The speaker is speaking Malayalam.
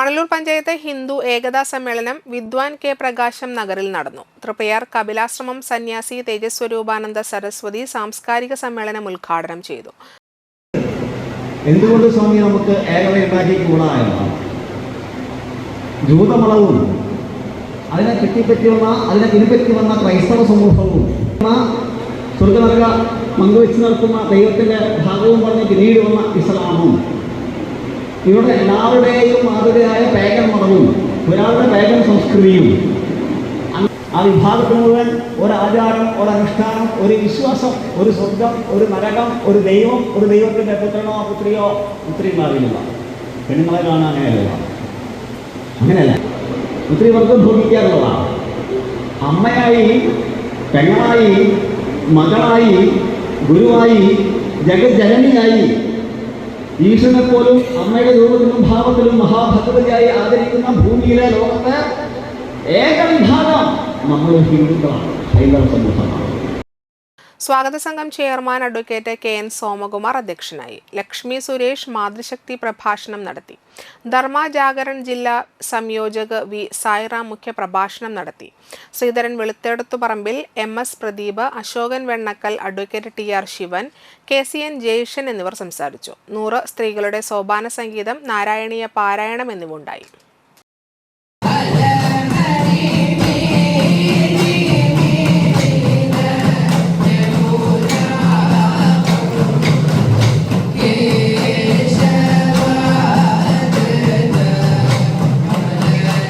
മണലൂർ പഞ്ചായത്ത് ഹിന്ദു ഏകതാ സമ്മേളനം വിദ്വാൻ കെ പ്രകാശം നഗറിൽ നടന്നു. തൃപ്പയാർ കപിലാശ്രമം സന്യാസി തേജസ്വരൂപാനന്ദ സരസ്വതി സാംസ്കാരിക സമ്മേളനം ഉദ്ഘാടനം ചെയ്തു. എന്തുകൊണ്ട് സ്വാമി നമുക്ക് ഏകതയുണ്ടാക്കിക്കൂടായെന്ന ജൂതമളവും അതിനെ ഇതിനെപ്പറ്റി വന്ന ക്രൈസ്തവ സമൂഹവും സ്വർഗനരക പങ്കുവെച്ച് നടത്തുന്ന ദൈവത്തിൻ്റെ ഭാഗവും പറഞ്ഞ് പിന്നീട് വന്ന ഇസ്ലാമും ഇവരുടെ എല്ലാവരുടെയും മാതൃകയായ പേഗൻ മതവും ഒരാളുടെ പേഗൻ സംസ്കൃതിയും ആ വിഭാഗത്തിൽ മുഴുവൻ ഒരാചാരം, ഒരനുഷ്ഠാനം, ഒരു വിശ്വാസം, ഒരു സ്വർഗം, ഒരു നരകം, ഒരു ദൈവം, ഒരു ദൈവത്തിൻ്റെ പുത്രനോ പുത്രിയോ പുത്രിമാരില്ല. പെണ്ണുങ്ങളെ കാണാൻ അങ്ങനെയല്ല പുത്രി വർഗം ഭോഗിക്കാറുള്ളതാണ്. അമ്മയായി, പെങ്ങളായി, മകളായി, ഗുരുവായി, ജഗജനനിയായി ഈശ്വരനെ പോലും അമ്മയുടെ രൂപത്തിലും ഭാവത്തിലും മഹാഭഗവതിയായി ആദരിക്കുന്ന ഭൂമിയിലെ ലോകത്ത് ഏക വിഭാഗം നമ്മൾ ഹിന്ദുക്കളാണ്, ഹൈന്ദവ സമൂഹമാണ്. സ്വാഗത സംഘം ചെയർമാൻ അഡ്വക്കേറ്റ് കെ.എൻ. സോമകുമാർ അധ്യക്ഷനായി. ലക്ഷ്മി സുരേഷ് മാതൃശക്തി പ്രഭാഷണം നടത്തി. ധർമ്മ ജാഗരൺ ജില്ലാ സംയോജക് വി സായിറാം മുഖ്യ പ്രഭാഷണം നടത്തി. ശ്രീധരൻ വെളുത്തെടുത്തുപറമ്പിൽ, എം.എസ്. പ്രദീപ്, അശോകൻ വെണ്ണക്കൽ, അഡ്വക്കേറ്റ് ടി.ആർ. ശിവൻ, കെ.സി.എൻ. ജയേഷൻ എന്നിവർ സംസാരിച്ചു. 100 സ്ത്രീകളുടെ സോപാന സംഗീതം, നാരായണീയ പാരായണം എന്നിവ ഉണ്ടായി.